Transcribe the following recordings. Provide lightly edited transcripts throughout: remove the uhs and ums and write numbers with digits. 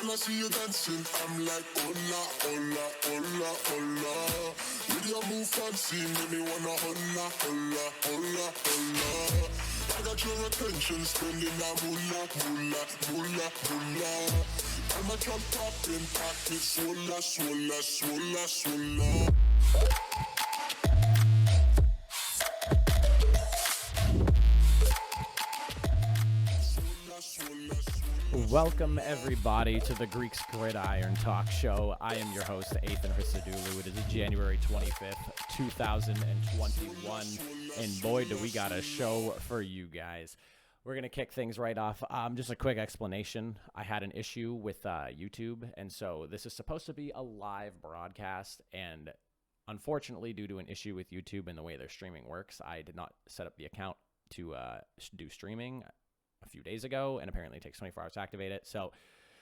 When I see you dancing, I'm like, hola, hola, hola, hola. With your move fancy, make me wanna hola, hola, hola, hola. I got your attention, spending that moolah, moolah, moolah, moolah. I'm a drop poppin', pocket, swola, swola, swola, swola. Welcome, everybody, to the Greeks Gridiron Talk Show. I am your host, Ethan Hristodoulou. It is January 25th, 2021, and boy, do we got a show for you guys. We're going to kick things right off. Just a quick explanation. I had an issue with YouTube, and so this is supposed to be a live broadcast, and unfortunately, due to an issue with YouTube and the way their streaming works, I did not set up the account to do streaming a few days ago, and apparently it takes 24 hours to activate it. So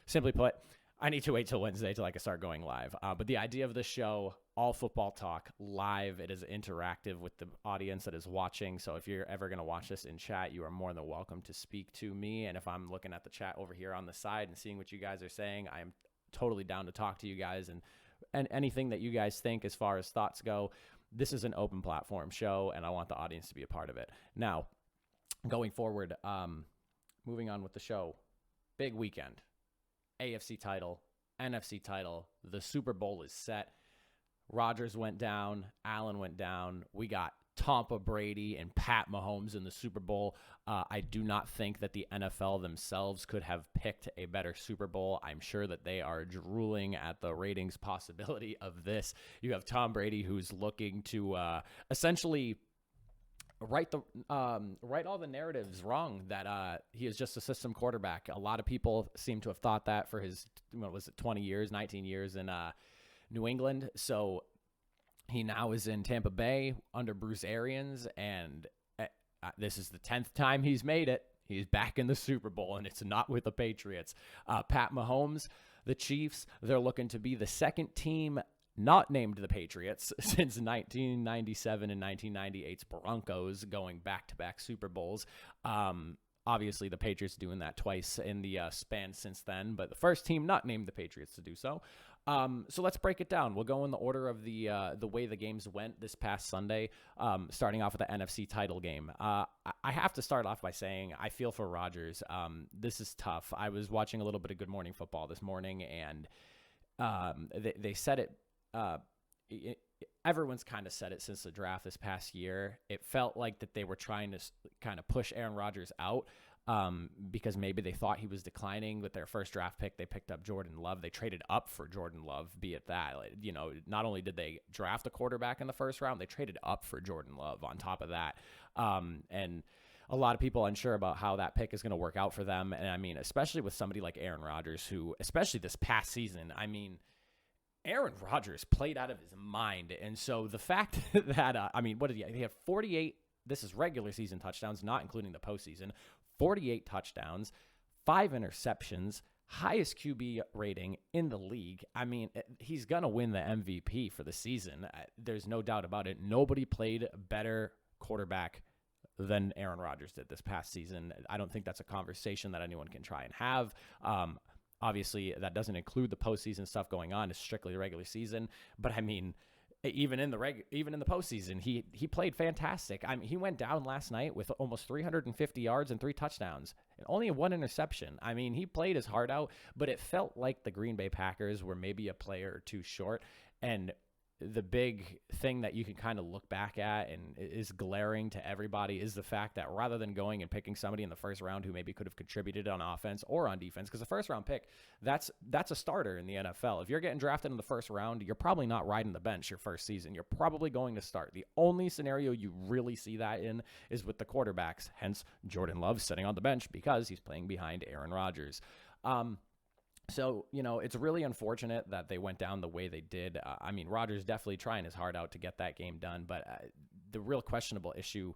simply put, I need to wait till Wednesday till I can start going live. But the idea of this show, all football talk live, it is interactive with the audience that is watching. So if you're ever going to watch this in chat, you are more than welcome to speak to me. And if I'm looking at the chat over here on the side and seeing what you guys are saying, I am totally down to talk to you guys and anything that you guys think as far as thoughts go. This is an open platform show, and I want the audience to be a part of it. Now, going forward, moving on with the show, big weekend, AFC title, NFC title, the Super Bowl is set. Rodgers went down, Allen went down. We got Tampa Brady and Pat Mahomes in the Super Bowl. I do not think that the NFL themselves could have picked a better Super Bowl. I'm sure that they are drooling at the ratings possibility of this. You have Tom Brady, who's looking to essentially right all the narratives wrong that he is just a system quarterback. A lot of people seem to have thought that for his 19 years in New England. So he now is in Tampa Bay under Bruce Arians, and this is the 10th time he's made it. He's back in the Super Bowl, and it's not with the Patriots. Pat Mahomes, the Chiefs, they're looking to be the second team not named the Patriots since 1997 and 1998's Broncos going back-to-back Super Bowls. Obviously, the Patriots doing that twice in the span since then, but the first team not named the Patriots to do so. So let's break it down. We'll go in the order of the way the games went this past Sunday, starting off with the NFC title game. I have to start off by saying I feel for Rodgers. This is tough. I was watching a little bit of Good Morning Football this morning, and they said it. Everyone's kind of said it since the draft this past year. It felt like that they were trying to kind of push Aaron Rodgers out because maybe they thought he was declining. With their first draft pick, they picked up Jordan Love. They traded up for Jordan Love, be it that. Not only did they draft a quarterback in the first round, they traded up for Jordan Love on top of that. And a lot of people unsure about how that pick is going to work out for them. And I mean, especially with somebody like Aaron Rodgers, who, especially this past season, Aaron Rodgers played out of his mind. And so the fact that, what did he had 48, this is regular season touchdowns, not including the postseason, 48 touchdowns, 5 interceptions, highest QB rating in the league. He's going to win the MVP for the season. There's no doubt about it. Nobody played better quarterback than Aaron Rodgers did this past season. I don't think that's a conversation that anyone can try and have. Obviously, that doesn't include the postseason stuff going on. It's strictly the regular season. But even in the postseason, he played fantastic. He went down last night with almost 350 yards and 3 touchdowns and only 1 interception. He played his heart out, but it felt like the Green Bay Packers were maybe a player or two short. And the big thing that you can kind of look back at and is glaring to everybody is the fact that rather than going and picking somebody in the first round who maybe could have contributed on offense or on defense, because the first round pick, that's a starter in the NFL. If you're getting drafted in the first round, you're probably not riding the bench your first season. You're probably going to start. The only scenario you really see that in is with the quarterbacks, hence Jordan Love sitting on the bench because he's playing behind Aaron Rodgers. So, it's really unfortunate that they went down the way they did. Rodgers definitely trying his heart out to get that game done, but the real questionable issue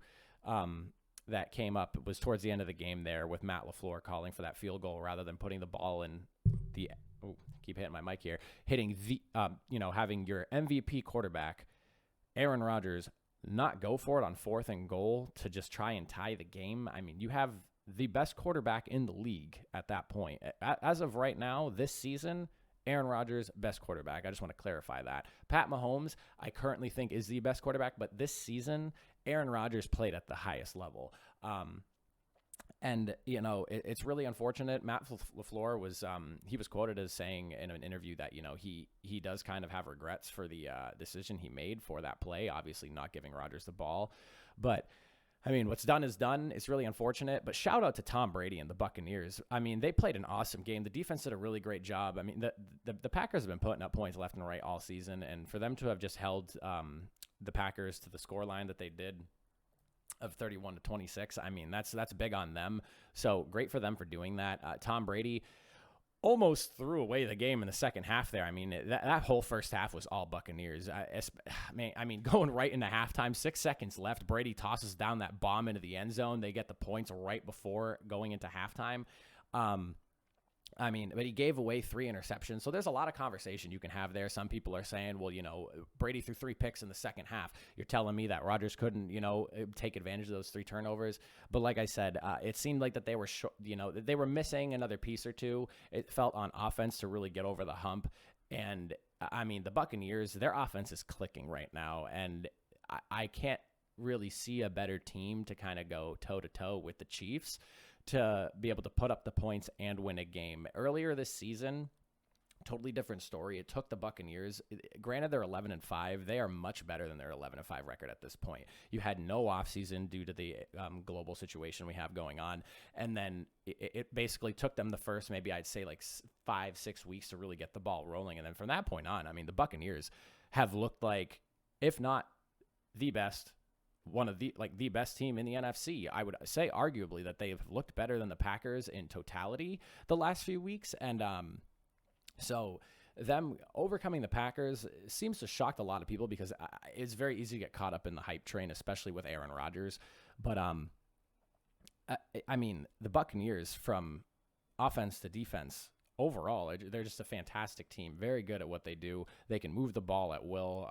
that came up was towards the end of the game there with Matt LaFleur calling for that field goal rather than putting the ball in the keep hitting my mic here, hitting the having your MVP quarterback, Aaron Rodgers, not go for it on 4th and goal to just try and tie the game. You have the best quarterback in the league at that point. As of right now, this season, Aaron Rodgers, best quarterback. I just want to clarify that. Pat Mahomes, I currently think is the best quarterback, but this season, Aaron Rodgers played at the highest level. And, you know, it's really unfortunate. Matt LaFleur was, he was quoted as saying in an interview that, you know, he does kind of have regrets for the decision he made for that play, obviously not giving Rodgers the ball. But, I mean, what's done is done. It's really unfortunate. But shout out to Tom Brady and the Buccaneers. I mean, they played an awesome game. The defense did a really great job. I mean, the Packers have been putting up points left and right all season. And for them to have just held the Packers to the scoreline that they did, of 31-26. I mean, that's big on them. So great for them for doing that. Tom Brady almost threw away the game in the second half there. I mean, that whole first half was all Buccaneers. I mean, going right into halftime, 6 seconds left, Brady tosses down that bomb into the end zone. They get the points right before going into halftime. I mean, but he gave away 3 interceptions. So there's a lot of conversation you can have there. Some people are saying, well, you know, Brady threw 3 picks in the second half. You're telling me that Rodgers couldn't, you know, take advantage of those 3 turnovers. But like I said, it seemed like that they were, they were missing another piece or two. It felt on offense to really get over the hump. And I mean, the Buccaneers, their offense is clicking right now. And I can't really see a better team to kind of go toe to toe with the Chiefs to be able to put up the points and win a game. Earlier this season, totally different story. It took the Buccaneers. Granted, they're 11-5. They are much better than their 11-5 record at this point. You had no offseason due to the global situation we have going on. And then it basically took them the first, maybe I'd say like 5-6 weeks to really get the ball rolling. And then from that point on, I mean, the Buccaneers have looked like, if not the best, one of the best team in the NFC. I would say arguably that they've looked better than the Packers in totality the last few weeks. And so them overcoming the Packers seems to shock a lot of people because it's very easy to get caught up in the hype train, especially with Aaron Rodgers. But I mean, the Buccaneers from offense to defense, overall, they're just a fantastic team, very good at what they do. They can move the ball at will.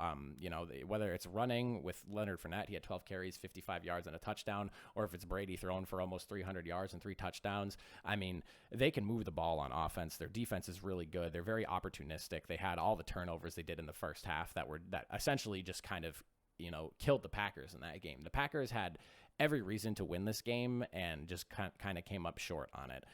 Whether it's running with Leonard Fournette, he had 12 carries, 55 yards, and a touchdown, or if it's Brady throwing for almost 300 yards and 3 touchdowns. I mean, they can move the ball on offense. Their defense is really good. They're very opportunistic. They had all the turnovers they did in the first half that essentially just kind of, you know, killed the Packers in that game. The Packers had every reason to win this game and just kind of came up short on it.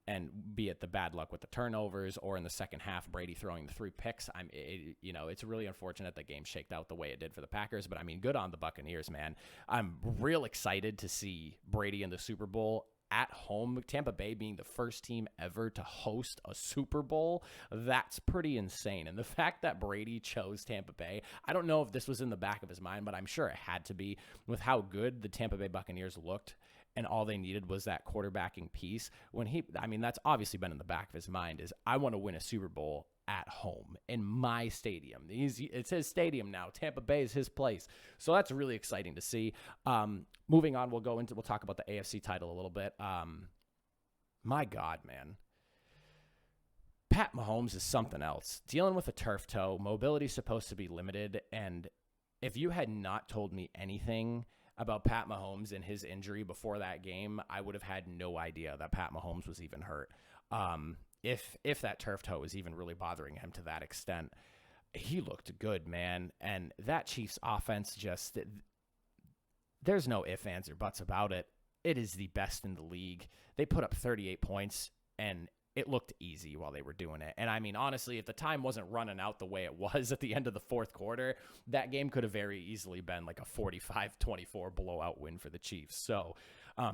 And be it the bad luck with the turnovers or in the second half, Brady throwing the 3 picks. It's really unfortunate the game shaked out the way it did for the Packers, but I mean, good on the Buccaneers, man. I'm real excited to see Brady in the Super Bowl at home. Tampa Bay being the first team ever to host a Super Bowl. That's pretty insane. And the fact that Brady chose Tampa Bay, I don't know if this was in the back of his mind, but I'm sure it had to be with how good the Tampa Bay Buccaneers looked. And all they needed was that quarterbacking piece. That's obviously been in the back of his mind is I want to win a Super Bowl at home in my stadium. It's his stadium now. Tampa Bay is his place. So that's really exciting to see. Moving on, we'll talk about the AFC title a little bit. My God, man. Pat Mahomes is something else. Dealing with a turf toe, mobility is supposed to be limited. And if you had not told me anything about Pat Mahomes and his injury before that game, I would have had no idea that Pat Mahomes was even hurt. If that turf toe was even really bothering him to that extent. He looked good, man. And that Chiefs offense there's no ifs, ands, or buts about it. It is the best in the league. They put up 38 points, and it looked easy while they were doing it. And I mean, honestly, if the time wasn't running out the way it was at the end of the fourth quarter, that game could have very easily been like a 45-24 blowout win for the Chiefs. So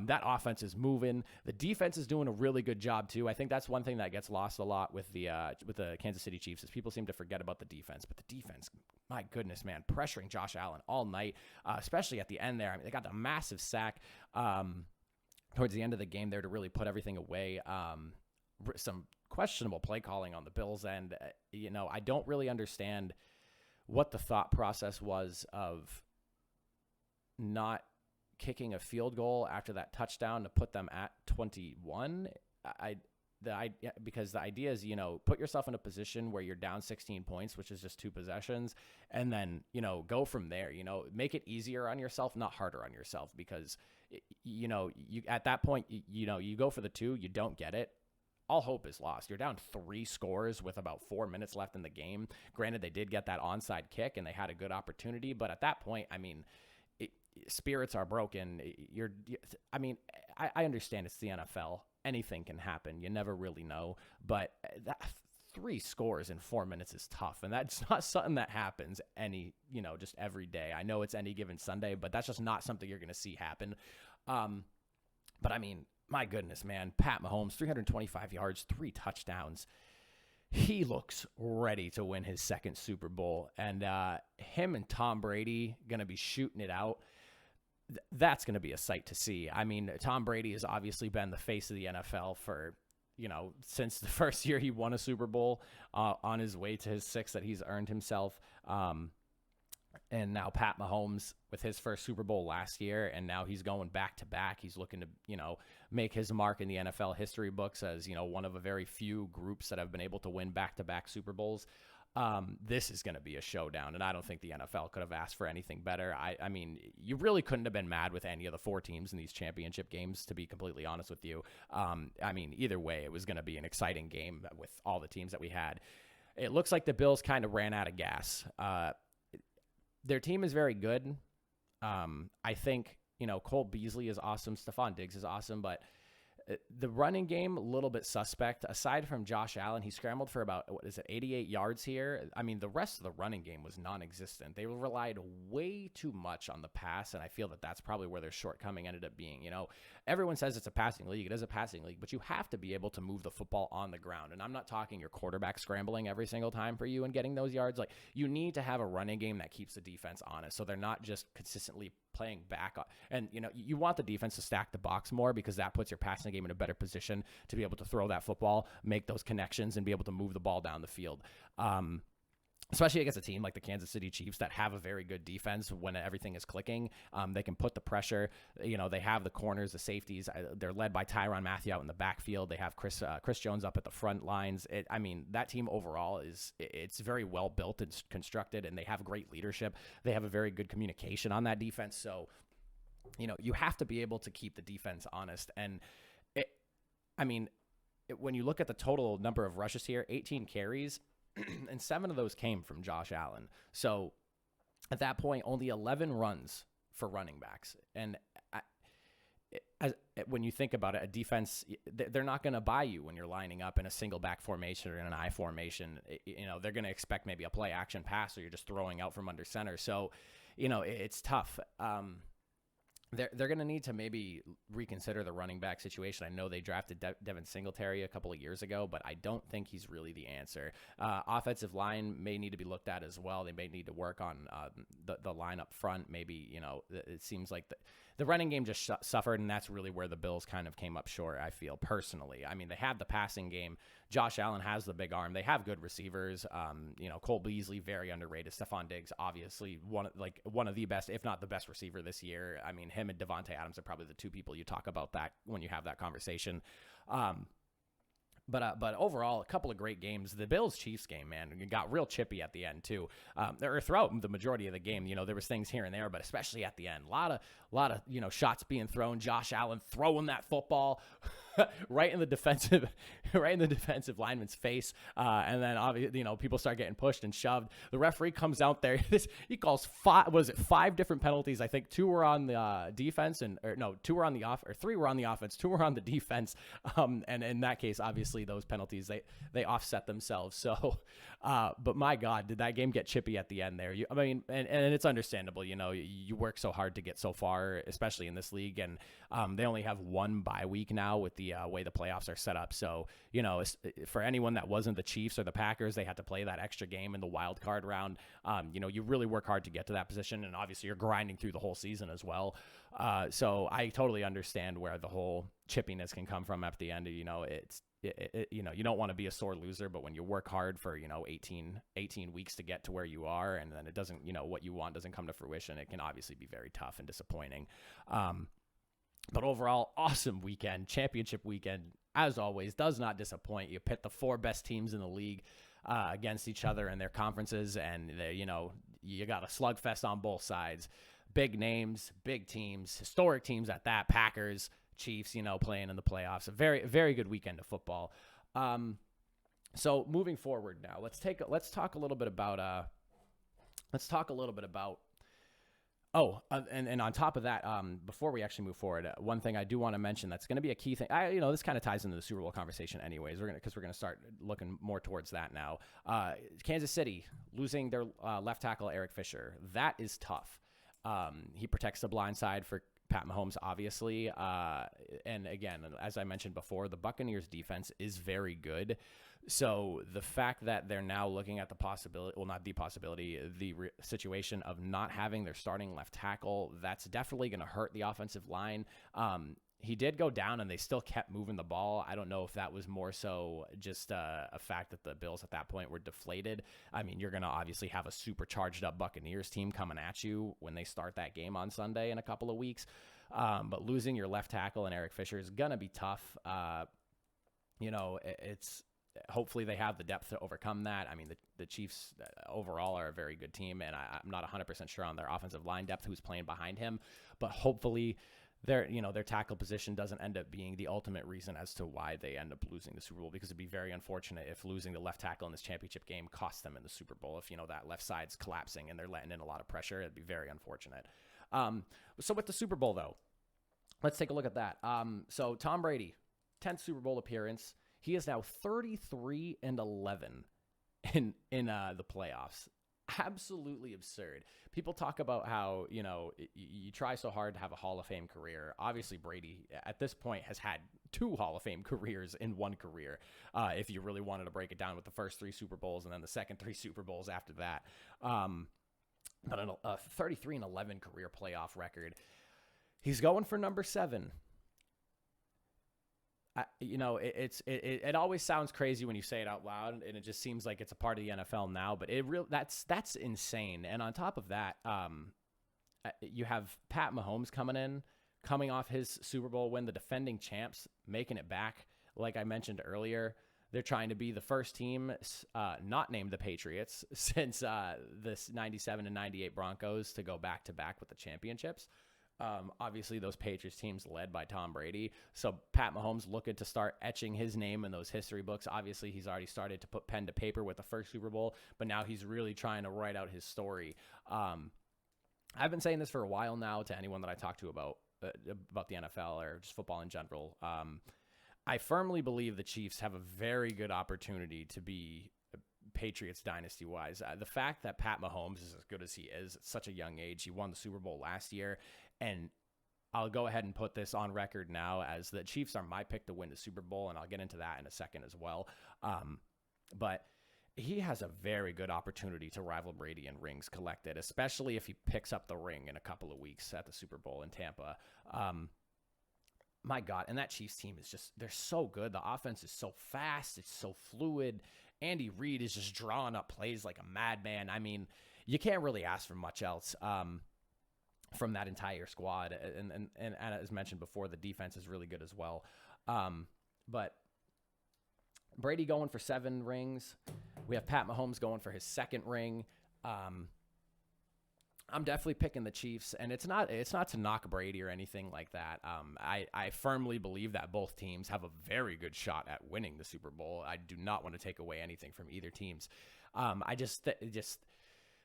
that offense is moving. The defense is doing a really good job too. I think that's one thing that gets lost a lot with the Kansas City Chiefs is people seem to forget about the defense. But the defense, my goodness, man, pressuring Josh Allen all night, especially at the end there. I mean, they got the massive sack towards the end of the game there to really put everything away. Some questionable play calling on the Bills' end. I don't really understand what the thought process was of not kicking a field goal after that touchdown to put them at 21. Because the idea is, put yourself in a position where you're down 16 points, which is just 2 possessions, and then, go from there, make it easier on yourself, not harder on yourself, because you at that point, you go for the 2, you don't get it. All hope is lost. You're down 3 scores with about 4 minutes left in the game. Granted, they did get that onside kick and they had a good opportunity, but at that point, I mean, spirits are broken. I understand it's the NFL. Anything can happen. You never really know, but that 3 scores in 4 minutes is tough, and that's not something that happens just every day. I know it's any given Sunday, but that's just not something you're going to see happen. But I mean, my goodness, man, Pat Mahomes, 325 yards, 3 touchdowns. He looks ready to win his 2nd Super Bowl, and him and Tom Brady going to be shooting it out. That's going to be a sight to see. I mean, Tom Brady has obviously been the face of the NFL for, since the first year he won a Super Bowl, on his way to his 6th that he's earned himself. And now Pat Mahomes with his first Super Bowl last year, and now he's going back to back. He's looking to, make his mark in the NFL history books as, one of a very few groups that have been able to win back-to-back Super Bowls. This is going to be a showdown, and I don't think the NFL could have asked for anything better. I mean, you really couldn't have been mad with any of the 4 teams in these championship games, to be completely honest with you. I mean, either way, it was going to be an exciting game with all the teams that we had. It looks like the Bills kind of ran out of gas. Their team is very good. I think, Cole Beasley is awesome. Stephon Diggs is awesome, but the running game, a little bit suspect. Aside from Josh Allen, he scrambled for about, 88 yards here. I mean, the rest of the running game was non-existent. They relied way too much on the pass, and I feel that that's probably where their shortcoming ended up being. Everyone says it's a passing league. It is a passing league, but you have to be able to move the football on the ground. And I'm not talking your quarterback scrambling every single time for you and getting those yards. Like, you need to have a running game that keeps the defense honest, so they're not just consistently playing back. And, you want the defense to stack the box more, because that puts your passing game in a better position to be able to throw that football, make those connections, and be able to move the ball down the field. Especially against a team like the Kansas City Chiefs that have a very good defense when everything is clicking. They can put the pressure. They have the corners, the safeties. They're led by Tyrann Mathieu out in the backfield. They have Chris Jones up at the front lines. That team overall it's very well built and constructed, and they have great leadership. They have a very good communication on that defense. So, you have to be able to keep the defense honest. And when you look at the total number of rushes here, 18 carries, and 7 of those came from Josh Allen. So at that point, only 11 runs for running backs. And when you think about it, a defense, they're not going to buy you when you're lining up in a single back formation or in an I formation. They're going to expect maybe a play action pass, or you're just throwing out from under center. So, it's tough. They're going to need to maybe reconsider the running back situation. I know they drafted Devin Singletary a couple of years ago, but I don't think he's really the answer. Offensive line may need to be looked at as well. They may need to work on the line up front. Maybe, it seems like the running game just suffered, and that's really where the Bills kind of came up short, I feel, personally. I mean, they have the passing game. Josh Allen has the big arm. They have good receivers. Cole Beasley, very underrated. Stephon Diggs, obviously one of the best, if not the best receiver this year. I mean, him and Devontae Adams are probably the 2 people you talk about that when you have that conversation. But overall, a couple of great games. The Bills-Chiefs game, man, got real chippy at the end too. Or throughout the majority of the game, there was things here and there, but especially at the end, a lot of shots being thrown. Josh Allen throwing that football right in the defensive lineman's face, and then obviously people start getting pushed and shoved. The referee comes out there. He calls 5 different penalties. I think 2 were on the defense, 2 were on the off, or 3 were on the offense, 2 were on the defense. And in that case, obviously those penalties they offset themselves. So, but my God, did that game get chippy at the end there? And it's understandable. You work so hard to get so far, especially in this league, and they only have 1 bye week now with the way the playoffs are set up. So, for anyone that wasn't the Chiefs or the Packers, they had to play that extra game in the wild card round. You really work hard to get to that position, and obviously you're grinding through the whole season as well. So I totally understand where the whole chippiness can come from at the end. You don't want to be a sore loser, but when you work hard for 18 weeks to get to where you are, and then it doesn't, what you want doesn't come to fruition, it can obviously be very tough and disappointing. But overall, awesome weekend, championship weekend, as always, does not disappoint. You pit the 4 best teams in the league against each other in their conferences, and you got a slugfest on both sides. big names, big teams, historic teams at that. Packers, Chiefs, playing in the playoffs. A very, very good weekend of football. So moving forward now, let's talk a little bit about and on top of that, before we actually move forward, one thing I do want to mention that's going to be a key thing. This kind of ties into the Super Bowl conversation, anyways. We're gonna start looking more towards that now. Kansas City losing their left tackle Eric Fisher. That is tough. He protects the blind side for Pat Mahomes, obviously. And again, as I mentioned before, the Buccaneers defense is very good. So the fact that they're now looking at the possibility, well, not the possibility, situation of not having their starting left tackle, that's definitely going to hurt the offensive line. He did go down and they still kept moving the ball. I don't know if that was more so just a fact that the Bills at that point were deflated. I mean, you're going to obviously have a super charged up Buccaneers team coming at you when they start that game on Sunday in a couple of weeks. But losing your left tackle and Eric Fisher is going to be tough. It's hopefully they have the depth to overcome that. I mean, the Chiefs overall are a very good team, and I'm not 100% sure on their offensive line depth who's playing behind him, but hopefully their tackle position doesn't end up being the ultimate reason as to why they end up losing the Super Bowl, because it'd be very unfortunate if losing the left tackle in this championship game cost them in the Super Bowl. If, that left side's collapsing and they're letting in a lot of pressure, it'd be very unfortunate. So with the Super Bowl, though, let's take a look at that. So Tom Brady, 10th Super Bowl appearance. He is now 33-11 in the playoffs. Absolutely absurd. People talk about how, you try so hard to have a Hall of Fame career. Obviously, Brady, at this point, has had 2 Hall of Fame careers in one career, if you really wanted to break it down, with the first 3 Super Bowls and then the second 3 Super Bowls after that. But a 33-11 career playoff record. He's going for number 7. It always sounds crazy when you say it out loud, and it just seems like it's a part of the NFL now, but that's insane. And on top of that, you have Pat Mahomes coming off his Super Bowl win, the defending champs, making it back. Like I mentioned earlier, they're trying to be the first team not named the Patriots since this 97 and 98 Broncos to go back-to-back with the championships. Obviously, those Patriots teams led by Tom Brady. So Pat Mahomes looking to start etching his name in those history books. Obviously, he's already started to put pen to paper with the first Super Bowl, but now he's really trying to write out his story. I've been saying this for a while now to anyone that I talk to about the NFL or just football in general. I firmly believe the Chiefs have a very good opportunity to be Patriots dynasty-wise. The fact that Pat Mahomes is as good as he is at such a young age, he won the Super Bowl last year, and I'll go ahead and put this on record now as the Chiefs are my pick to win the Super Bowl, and I'll get into that in a second as well. But he has a very good opportunity to rival Brady in rings collected, especially if he picks up the ring in a couple of weeks at the Super Bowl in Tampa. My God, and that Chiefs team is just, they're so good. The offense is so fast. It's so fluid. Andy Reid is just drawing up plays like a madman. I mean, you can't really ask for much else from that entire squad. And as mentioned before, the defense is really good as well. But Brady going for 7 rings. We have Pat Mahomes going for his 2nd ring. I'm definitely picking the Chiefs, and it's not to knock Brady or anything like that. I firmly believe that both teams have a very good shot at winning the Super Bowl. I do not want to take away anything from either teams.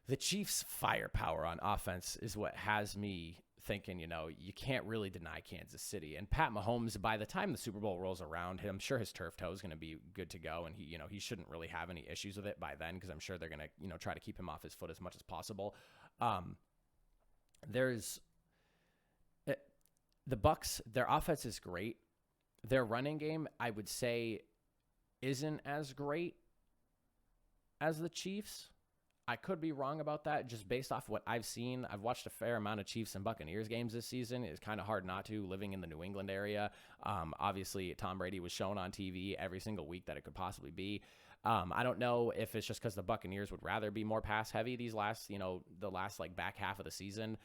The Chiefs' firepower on offense is what has me thinking, you can't really deny Kansas City. And Pat Mahomes, by the time the Super Bowl rolls around, I'm sure his turf toe is going to be good to go, and he shouldn't really have any issues with it by then, because I'm sure they're going to try to keep him off his foot as much as possible. The Bucs, their offense is great. Their running game, I would say, isn't as great as the Chiefs. I could be wrong about that, just based off what I've seen. I've watched a fair amount of Chiefs and Buccaneers games this season. It's kind of hard not to, living in the New England area. Obviously, Tom Brady was shown on TV every single week that it could possibly be. I don't know if it's just because the Buccaneers would rather be more pass heavy the last back half of the season,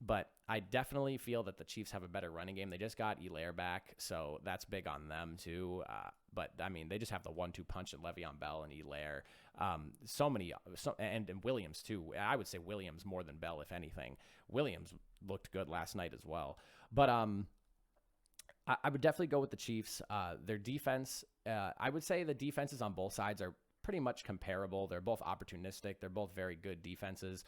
but I definitely feel that the Chiefs have a better running game. They just got Elaire back, so that's big on them too. But I mean, they just have the 1-2 punch in Le'Veon Bell and Elaire. And Williams too. I would say Williams more than Bell, if anything. Williams looked good last night as well. But I would definitely go with the Chiefs. Their defense, I would say the defenses on both sides are pretty much comparable. They're both opportunistic. They're both very good defenses.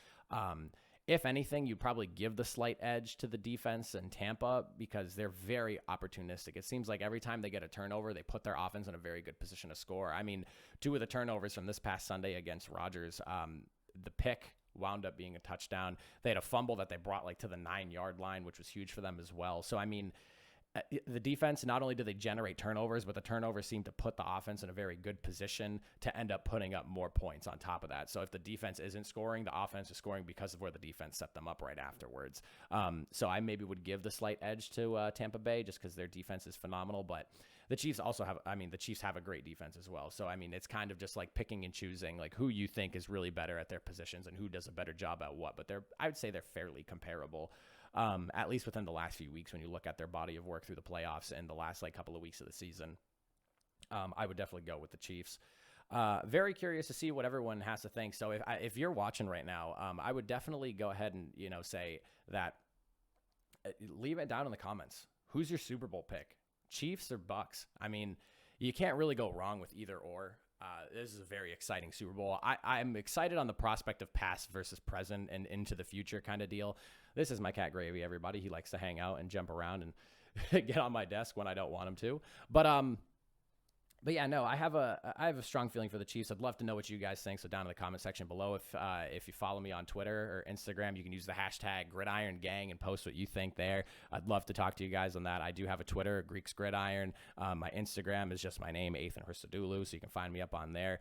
If anything, you'd probably give the slight edge to the defense in Tampa because they're very opportunistic. It seems like every time they get a turnover, they put their offense in a very good position to score. I mean, 2 of the turnovers from this past Sunday against Rodgers, the pick wound up being a touchdown. They had a fumble that they brought like to the 9-yard line, which was huge for them as well. So, I mean, the defense, not only do they generate turnovers, but the turnovers seem to put the offense in a very good position to end up putting up more points on top of that. So if the defense isn't scoring, the offense is scoring because of where the defense set them up right afterwards. So I maybe would give the slight edge to Tampa Bay just because their defense is phenomenal. But the Chiefs also have, the Chiefs have a great defense as well. So, it's kind of just like picking and choosing like who you think is really better at their positions and who does a better job at what. But I would say they're fairly comparable. At least within the last few weeks when you look at their body of work through the playoffs and the last couple of weeks of the season. I would definitely go with the Chiefs. Very curious to see what everyone has to think. So if you're watching right now, I would definitely go ahead and, say that leave it down in the comments. Who's your Super Bowl pick? Chiefs or Bucks? You can't really go wrong with either or. This is a very exciting Super Bowl. I'm excited on the prospect of past versus present and into the future kind of deal. This is my cat Gravy, everybody. He likes to hang out and jump around and get on my desk when I don't want him to. But yeah, no, I have a strong feeling for the Chiefs. I'd love to know what you guys think. So down in the comment section below, if you follow me on Twitter or Instagram, you can use the hashtag Gridiron Gang and post what you think there. I'd love to talk to you guys on that. I do have a Twitter, Greeks Gridiron. My Instagram is just my name, Ethan Hristodoulou, so you can find me up on there.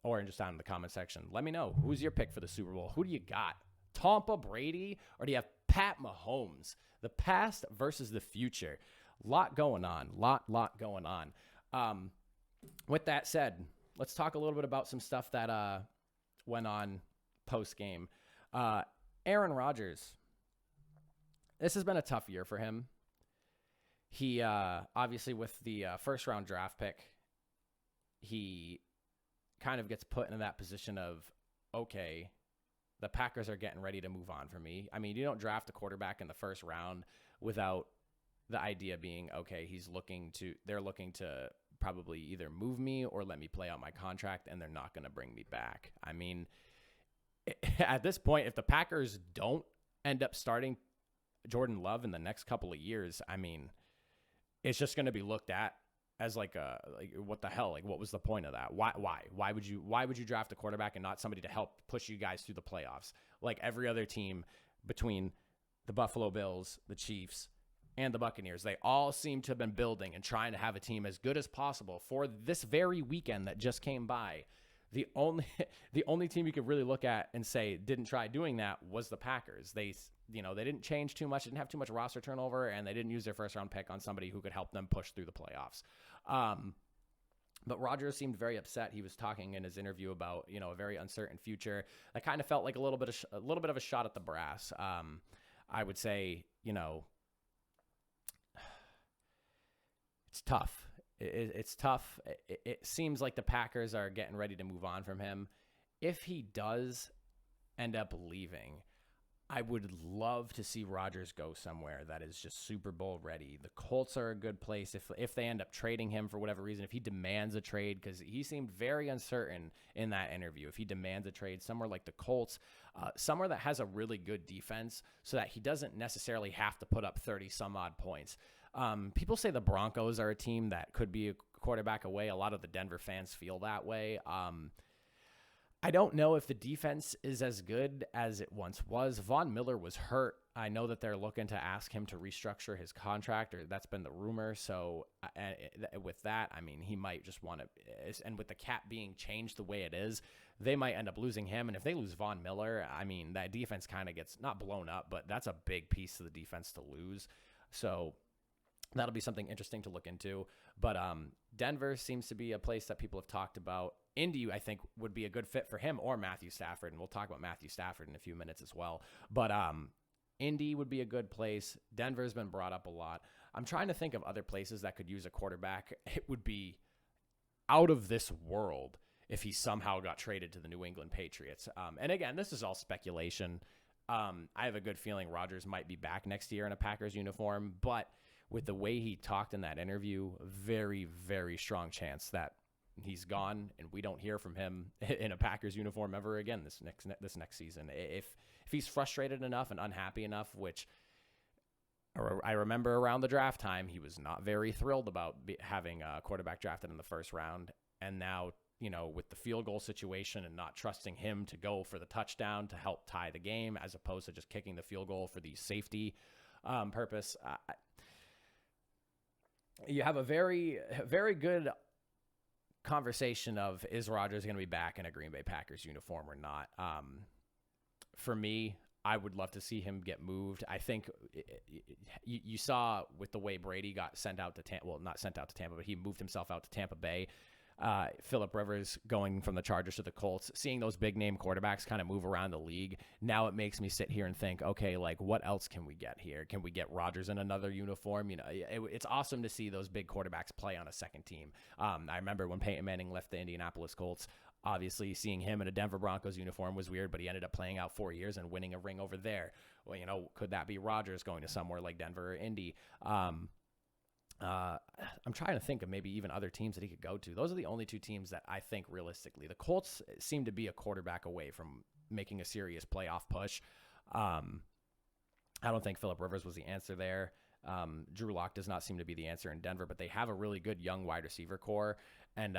Or just down in the comment section. Let me know, who's your pick for the Super Bowl? Who do you got? Tom Brady, or do you have Pat Mahomes? The past versus the future. Lot going on. Lot going on. With that said, let's talk a little bit about some stuff that went on post-game. Aaron Rodgers. This has been a tough year for him. He, obviously with the first-round draft pick, he kind of gets put into that position of, okay, the Packers are getting ready to move on from me. You don't draft a quarterback in the first round without the idea being, okay, they're looking to probably either move me or let me play out my contract, and they're not going to bring me back. At this point, if the Packers don't end up starting Jordan Love in the next couple of years, it's just going to be looked at as like what the hell? What was the point of that? Why would you draft a quarterback and not somebody to help push you guys through the playoffs? Like every other team between the Buffalo Bills, the Chiefs, and the Buccaneers, they all seem to have been building and trying to have a team as good as possible for this very weekend that just came by. The only team you could really look at and say didn't try doing that was the Packers. They didn't change too much, didn't have too much roster turnover, and they didn't use their first round pick on somebody who could help them push through the playoffs. But Rodgers seemed very upset. He was talking in his interview about, a very uncertain future. That kind of felt like a little bit of a shot at the brass. I would say, it's tough. It's tough. It seems like the Packers are getting ready to move on from him. If he does end up leaving, I would love to see Rodgers go somewhere that is just Super Bowl ready. The Colts are a good place if they end up trading him for whatever reason, if he demands a trade, because he seemed very uncertain in that interview. If he demands a trade somewhere like the Colts, somewhere that has a really good defense so that he doesn't necessarily have to put up 30 some odd points. People say the Broncos are a team that could be a quarterback away. A lot of the Denver fans feel that way. I don't know if the defense is as good as it once was. Von Miller was hurt. I know that they're looking to ask him to restructure his contract, or that's been the rumor. So with that, he might just want to, and with the cap being changed the way it is, they might end up losing him. And if they lose Von Miller, that defense kind of gets not blown up, but that's a big piece of the defense to lose. So that'll be something interesting to look into. But Denver seems to be a place that people have talked about. Indy, I think, would be a good fit for him or Matthew Stafford, and we'll talk about Matthew Stafford in a few minutes as well. But Indy would be a good place. Denver's been brought up a lot. I'm trying to think of other places that could use a quarterback. It would be out of this world if he somehow got traded to the New England Patriots. And again, this is all speculation. I have a good feeling Rodgers might be back next year in a Packers uniform, but with the way he talked in that interview, very, very strong chance that he's gone and we don't hear from him in a Packers uniform ever again this next season. If he's frustrated enough and unhappy enough, which I remember around the draft time, he was not very thrilled about having a quarterback drafted in the first round. And now, with the field goal situation and not trusting him to go for the touchdown to help tie the game, as opposed to just kicking the field goal for the safety purpose, you have a very, very good conversation of, is Rodgers going to be back in a Green Bay Packers uniform or not? For me, I would love to see him get moved. I think you saw with the way Brady got sent out to Tampa, well, not sent out to Tampa, but he moved himself out to Tampa Bay. Phillip Rivers going from the Chargers to the Colts, seeing those big name quarterbacks kind of move around the league. Now it makes me sit here and think, okay, like what else can we get here? Can we get Rodgers in another uniform? It's awesome to see those big quarterbacks play on a second team. I remember when Peyton Manning left the Indianapolis Colts, obviously seeing him in a Denver Broncos uniform was weird, but he ended up playing out 4 years and winning a ring over there. Well, could that be Rodgers going to somewhere like Denver or Indy? I'm trying to think of maybe even other teams that he could go to. Those are the only two teams that I think realistically. The Colts seem to be a quarterback away from making a serious playoff push. I don't think Phillip Rivers was the answer there. Drew Lock does not seem to be the answer in Denver, but they have a really good young wide receiver core. And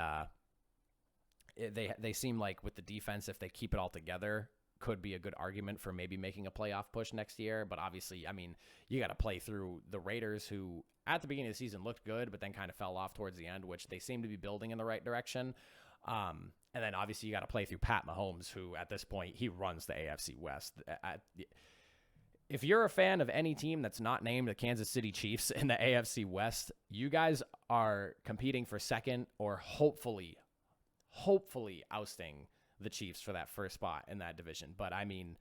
they seem like with the defense, if they keep it all together, could be a good argument for maybe making a playoff push next year. But obviously, I mean, you got to play through the Raiders, who at the beginning of the season looked good, but then kind of fell off towards the end, which they seem to be building in the right direction. And then obviously you got to play through Pat Mahomes, who at this point, he runs the AFC West. If you're a fan of any team that's not named the Kansas City Chiefs in the AFC West, you guys are competing for second or hopefully ousting the Chiefs for that first spot in that division. But I mean,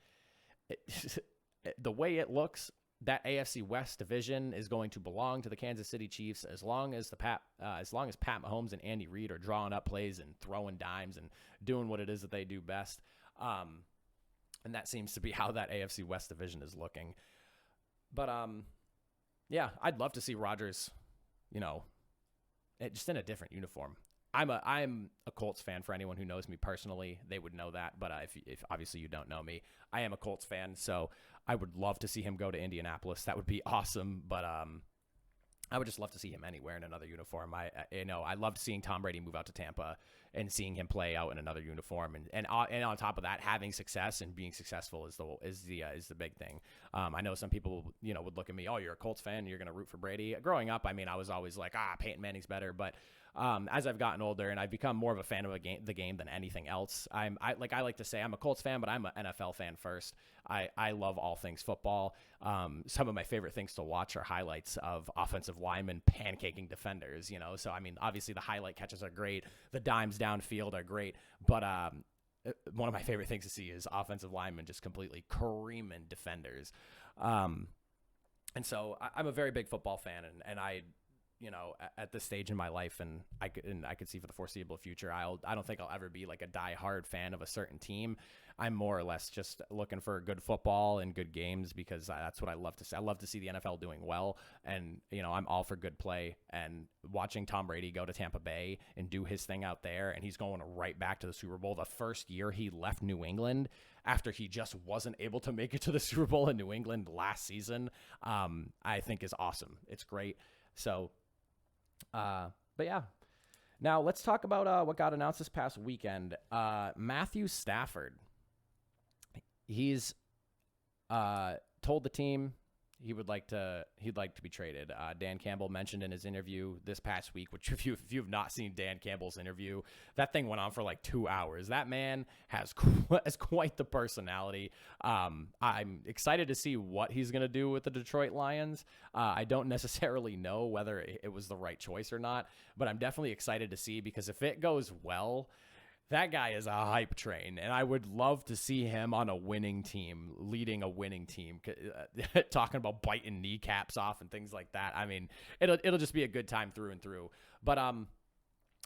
the way it looks, that AFC West division is going to belong to the Kansas City Chiefs as long as Pat Mahomes and Andy Reid are drawing up plays and throwing dimes and doing what it is that they do best. And that seems to be how that AFC West division is looking. But yeah, I'd love to see Rodgers, just in a different uniform. I'm a Colts fan. For anyone who knows me personally, they would know that. But if obviously you don't know me, I am a Colts fan. So I would love to see him go to Indianapolis. That would be awesome. But I would just love to see him anywhere in another uniform. I loved seeing Tom Brady move out to Tampa and seeing him play out in another uniform. And on top of that, having success and being successful is the big thing. I know some people would look at me, oh, you're a Colts fan, you're going to root for Brady. Growing up, I mean, I was always like, Peyton Manning's better, but as I've gotten older and I've become more of a fan of the game than anything else, I like to say I'm a Colts fan, but I'm an NFL fan first. I love all things football. Some of my favorite things to watch are highlights of offensive linemen pancaking defenders, So, I mean, obviously the highlight catches are great. The dimes downfield are great. But one of my favorite things to see is offensive linemen just completely creaming defenders. And so I'm a very big football fan, and I at this stage in my life, and I could see for the foreseeable future, I don't think I'll ever be like a diehard fan of a certain team. I'm more or less just looking for good football and good games because that's what I love to see. I love to see the NFL doing well, and I'm all for good play. And watching Tom Brady go to Tampa Bay and do his thing out there, and he's going right back to the Super Bowl the first year he left New England after he just wasn't able to make it to the Super Bowl in New England last season, I think is awesome. It's great. So. But yeah, now let's talk about what got announced this past weekend. Matthew Stafford, he's told the team he'd like to be traded. Dan Campbell mentioned in his interview this past week, which if you've not seen Dan Campbell's interview, that thing went on for like 2 hours. That man has quite the personality. I'm excited to see what he's going to do with the Detroit Lions. I don't necessarily know whether it was the right choice or not, but I'm definitely excited to see, because if it goes well, that guy is a hype train, and I would love to see him on a winning team, leading a winning team, talking about biting kneecaps off and things like that. I mean, it'll just be a good time through and through. But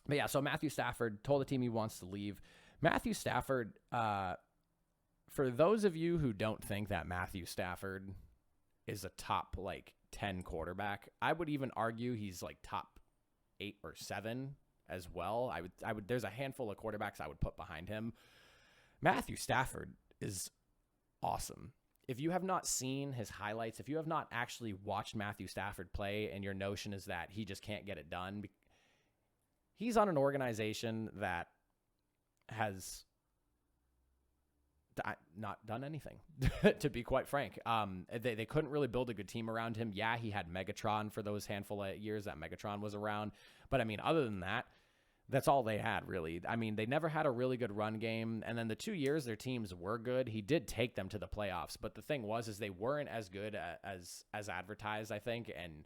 But yeah, so Matthew Stafford told the team he wants to leave. Matthew Stafford, for those of you who don't think that Matthew Stafford is a top 10 quarterback, I would even argue he's top 8 or 7 as well. I would. There's a handful of quarterbacks I would put behind him. Matthew Stafford is awesome. If you have not seen his highlights, if you have not actually watched Matthew Stafford play and your notion is that he just can't get it done, he's on an organization that has not done anything, to be quite frank. They couldn't really build a good team around him. Yeah, he had Megatron for those handful of years that Megatron was around. But, other than that, that's all they had, really. They never had a really good run game. And then the 2 years their teams were good, he did take them to the playoffs. But the thing was they weren't as good as advertised, I think, and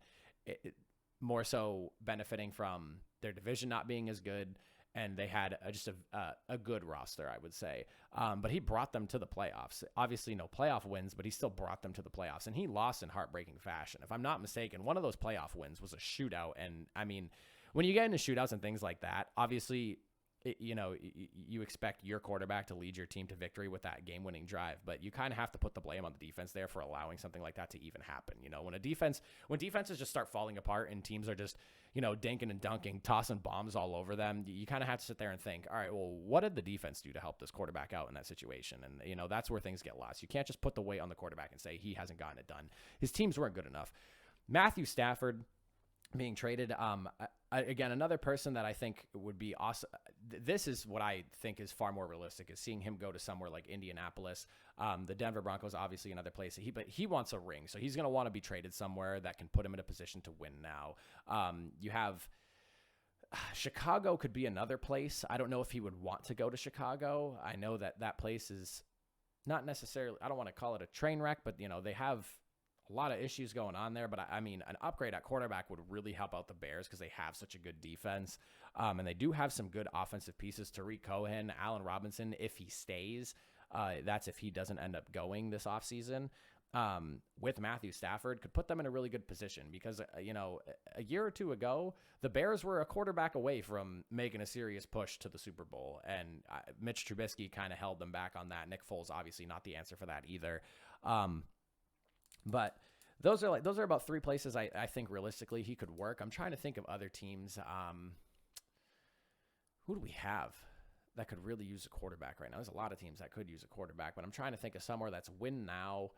more so benefiting from their division not being as good. And they had just a good roster, I would say. But he brought them to the playoffs. Obviously, no playoff wins, but he still brought them to the playoffs. And he lost in heartbreaking fashion. If I'm not mistaken, one of those playoff wins was a shootout. And, when you get into shootouts and things like that, obviously, you expect your quarterback to lead your team to victory with that game-winning drive. But you kind of have to put the blame on the defense there for allowing something like that to even happen. When defenses just start falling apart and teams are just, dinking and dunking, tossing bombs all over them, you kind of have to sit there and think, all right, well, what did the defense do to help this quarterback out in that situation? And, that's where things get lost. You can't just put the weight on the quarterback and say he hasn't gotten it done. His teams weren't good enough. Matthew Stafford being traded, again, another person that I think would be awesome. This is what I think is far more realistic, is seeing him go to somewhere like Indianapolis. The Denver Broncos, obviously another place. But he wants a ring, so he's going to want to be traded somewhere that can put him in a position to win now. You have Chicago could be another place. I don't know if he would want to go to Chicago. I know that place is not necessarily, I don't want to call it a train wreck, but, they have a lot of issues going on there, but an upgrade at quarterback would really help out the Bears because they have such a good defense. And they do have some good offensive pieces. Tariq Cohen, Allen Robinson, if he stays, that's if he doesn't end up going this offseason, with Matthew Stafford, could put them in a really good position because, a year or two ago, the Bears were a quarterback away from making a serious push to the Super Bowl. And Mitch Trubisky kind of held them back on that. Nick Foles, obviously not the answer for that either. But those are about 3 places I think realistically he could work. I'm trying to think of other teams. Who do we have that could really use a quarterback right now? There's a lot of teams that could use a quarterback, but I'm trying to think of somewhere that's win now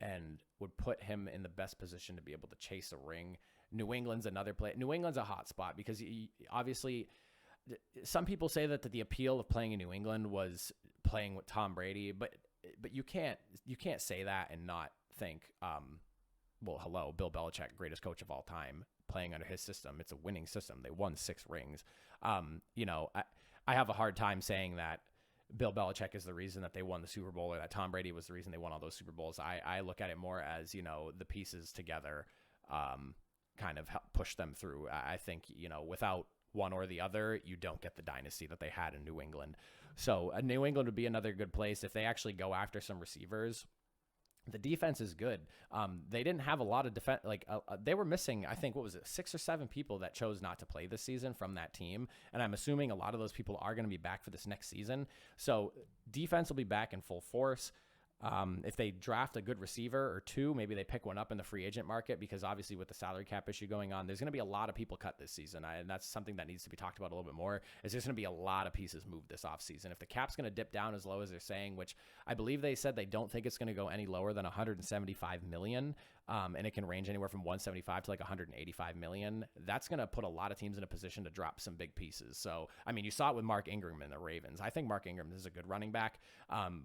and would put him in the best position to be able to chase a ring. New England's another place. New England's a hot spot because obviously some people say that the appeal of playing in New England was playing with Tom Brady, but you can't say that and not think, well, hello, Bill Belichick, greatest coach of all time, playing under his system. It's a winning system. They won 6 rings. I have a hard time saying that Bill Belichick is the reason that they won the Super Bowl or that Tom Brady was the reason they won all those Super Bowls. I look at it more as, the pieces together kind of help push them through. I think, without one or the other, you don't get the dynasty that they had in New England. So New England would be another good place if they actually go after some receivers. The defense is good. They didn't have a lot of defense. They were missing, I think, 6 or 7 people that chose not to play this season from that team. And I'm assuming a lot of those people are going to be back for this next season. So defense will be back in full force. If they draft a good receiver or 2, maybe they pick one up in the free agent market, because obviously with the salary cap issue going on, there's going to be a lot of people cut this season. And that's something that needs to be talked about a little bit more, is there's going to be a lot of pieces moved this offseason. If the cap's going to dip down as low as they're saying, which I believe they said they don't think it's going to go any lower than $175 million, and it can range anywhere from 175 to $185 million, that's going to put a lot of teams in a position to drop some big pieces. So, you saw it with Mark Ingram and the Ravens. I think Mark Ingram is a good running back,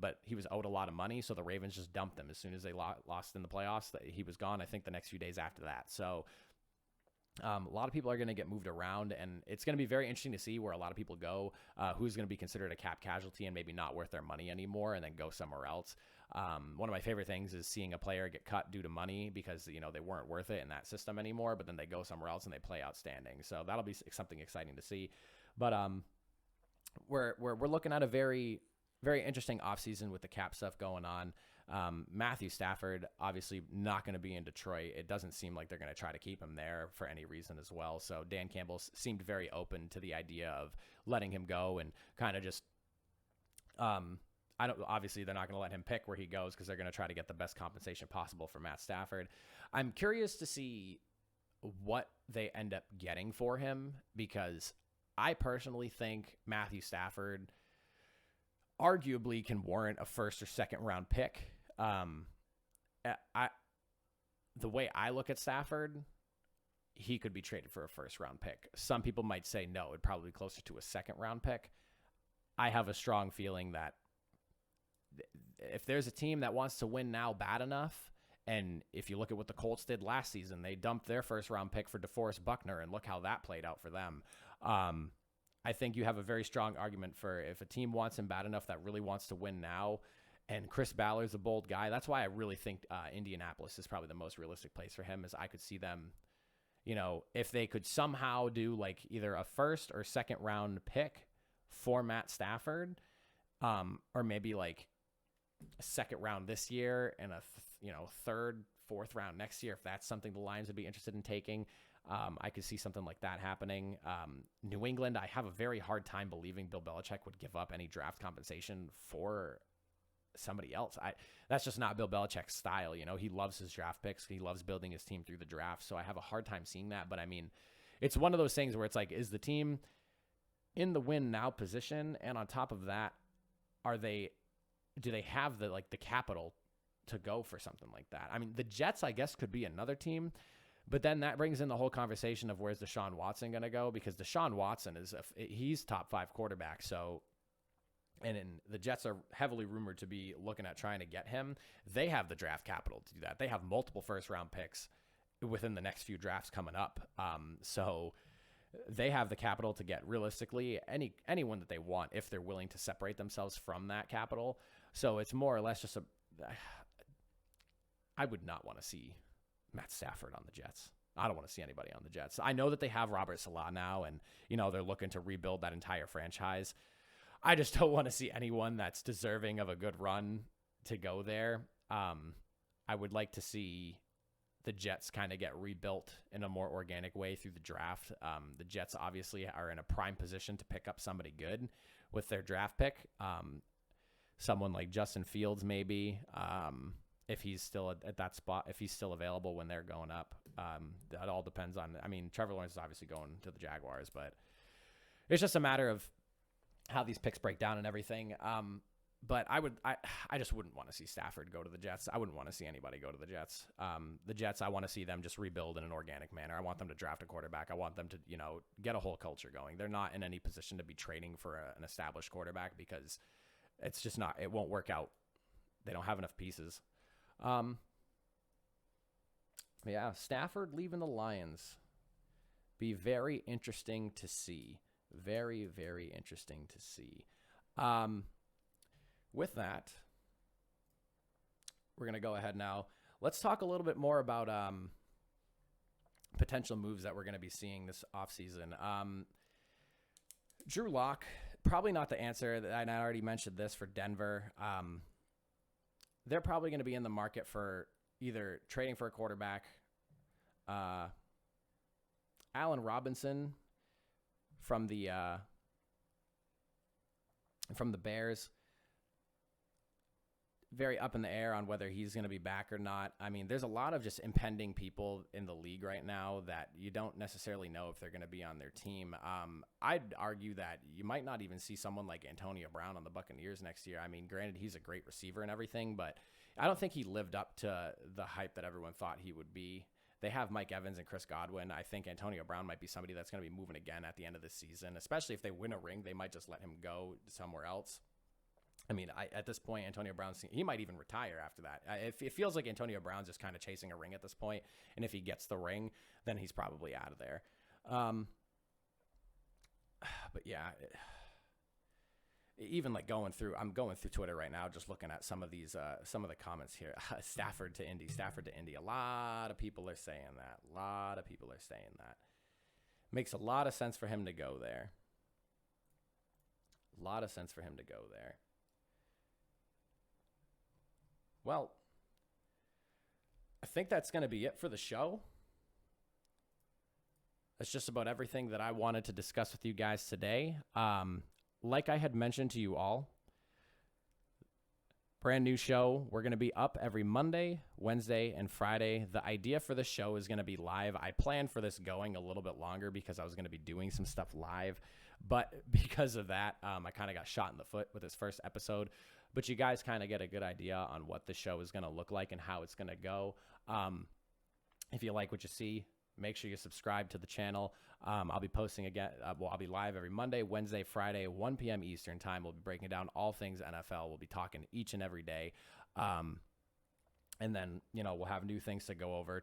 but he was owed a lot of money, so the Ravens just dumped him as soon as they lost in the playoffs. He was gone, I think, the next few days after that. So a lot of people are going to get moved around, and it's going to be very interesting to see where a lot of people go, who's going to be considered a cap casualty and maybe not worth their money anymore and then go somewhere else. One of my favorite things is seeing a player get cut due to money because, they weren't worth it in that system anymore, but then they go somewhere else and they play outstanding. So that'll be something exciting to see. But we're looking at a very, very interesting offseason with the cap stuff going on. Matthew Stafford, obviously not going to be in Detroit. It doesn't seem like they're going to try to keep him there for any reason as well. So Dan Campbell seemed very open to the idea of letting him go and kind of just, obviously they're not going to let him pick where he goes because they're going to try to get the best compensation possible for Matt Stafford. I'm curious to see what they end up getting for him, because I personally think Matthew Stafford arguably can warrant a first or second round pick. The way I look at Stafford, he could be traded for a first round pick. Some people might say no, it'd probably be closer to a second round pick. I have a strong feeling that if there's a team that wants to win now bad enough, and if you look at what the Colts did last season, they dumped their first round pick for DeForest Buckner, and look how that played out for them. I think you have a very strong argument for if a team wants him bad enough that really wants to win now, and Chris Ballard's a bold guy. That's why I really think Indianapolis is probably the most realistic place for him, is I could see them, if they could somehow do like either a first or second round pick for Matt Stafford, or maybe like a second round this year and a third, fourth round next year, if that's something the Lions would be interested in taking. I could see something like that happening. New England, I have a very hard time believing Bill Belichick would give up any draft compensation for somebody else. That's just not Bill Belichick's style. He loves his draft picks. He loves building his team through the draft. So I have a hard time seeing that. But I mean, it's one of those things where it's like, is the team in the win now position? And on top of that, do they have the capital to go for something like that? I mean, the Jets, I guess, could be another team. But then that brings in the whole conversation of where's Deshaun Watson going to go, because Deshaun Watson he's top 5 quarterback. So, and the Jets are heavily rumored to be looking at trying to get him. They have the draft capital to do that. They have multiple first round picks within the next few drafts coming up. So they have the capital to get realistically anyone that they want if they're willing to separate themselves from that capital. So it's more or less just I would not want to see Matt Stafford on the Jets. I don't want to see anybody on the Jets. I know that they have Robert Saleh now, and they're looking to rebuild that entire franchise. I just don't want to see anyone that's deserving of a good run to go there. I would like to see the Jets kind of get rebuilt in a more organic way through the draft. The Jets obviously are in a prime position to pick up somebody good with their draft pick. Someone like Justin Fields, maybe. If he's still at that spot, if he's still available when they're going up. That all depends on, Trevor Lawrence is obviously going to the Jaguars, but it's just a matter of how these picks break down and everything. But I just wouldn't want to see Stafford go to the Jets. I wouldn't want to see anybody go to the Jets. The Jets, I want to see them just rebuild in an organic manner. I want them to draft a quarterback. I want them to, get a whole culture going. They're not in any position to be trading for an established quarterback, because it's just not, it won't work out. They don't have enough pieces. Yeah, Stafford leaving the Lions. Be very interesting to see. Very, very interesting to see. With that, we're going to go ahead now. Let's talk a little bit more about potential moves that we're going to be seeing this offseason. Drew Lock, probably not the answer. I already mentioned this for Denver. They're probably going to be in the market for either trading for a quarterback. Allen Robinson from the Bears, very up in the air on whether he's going to be back or not. There's a lot of just impending people in the league right now that you don't necessarily know if they're going to be on their team. I'd argue that you might not even see someone like Antonio Brown on the Buccaneers next year. Granted, he's a great receiver and everything, but I don't think he lived up to the hype that everyone thought he would be. They have Mike Evans and Chris Godwin. I think Antonio Brown might be somebody that's going to be moving again at the end of the season, especially if they win a ring. They might just let him go somewhere else. At this point, Antonio Brown, he might even retire after that. It feels like Antonio Brown's just kind of chasing a ring at this point, and if he gets the ring, then he's probably out of there. But yeah, even I'm going through Twitter right now, just looking at some of the comments here. Stafford to Indy. A lot of people are saying that. Makes a lot of sense for him to go there. Well, I think that's going to be it for the show. That's just about everything that I wanted to discuss with you guys today. Like I had mentioned to you all, brand new show. We're going to be up every Monday, Wednesday, and Friday. The idea for the show is going to be live. I planned for this going a little bit longer because I was going to be doing some stuff live. But because of that, I kind of got shot in the foot with this first episode. But you guys kind of get a good idea on what the show is going to look like and how it's going to go. If you like what you see, make sure you subscribe to the channel. I'll be posting again. I'll be live every Monday, Wednesday, Friday, 1 p.m. Eastern time. We'll be breaking down all things NFL. We'll be talking each and every day. And then, we'll have new things to go over.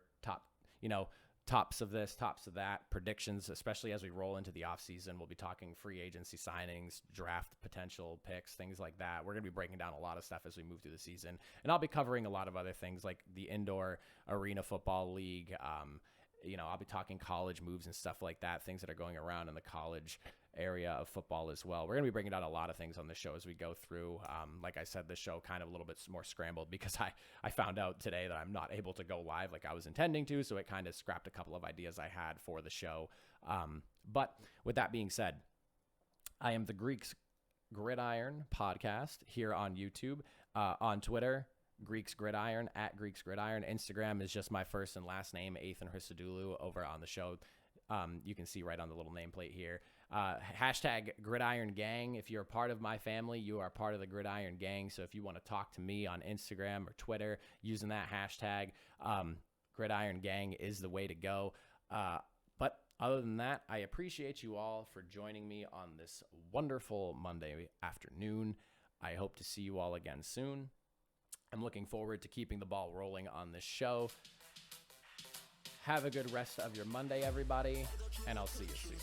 Tops of this, tops of that, predictions, especially as we roll into the offseason. We'll be talking free agency signings, draft potential picks, things like that. We're going to be breaking down a lot of stuff as we move through the season. And I'll be covering a lot of other things like the indoor arena football league. I'll be talking college moves and stuff like that, things that are going around in the college area of football as well. We're going to be breaking down a lot of things on the show as we go through. Like I said, the show kind of a little bit more scrambled because I found out today that I'm not able to go live like I was intending to, so it kind of scrapped a couple of ideas I had for the show. But with that being said, I am the Greeks Gridiron podcast here on YouTube, on Twitter, Greeks Gridiron, at Greeks Gridiron. Instagram is just my first and last name, Ethan Hristodoulou, over on the show. You can see right on the little nameplate here. Hashtag Gridiron Gang. If you're a part of my family, you are part of the Gridiron Gang. So if you want to talk to me on Instagram or Twitter using that hashtag, Gridiron Gang is the way to go. But other than that, I appreciate you all for joining me on this wonderful Monday afternoon. I hope to see you all again soon. I'm looking forward to keeping the ball rolling on this show. Have a good rest of your monday, everybody, and I'll see you soon.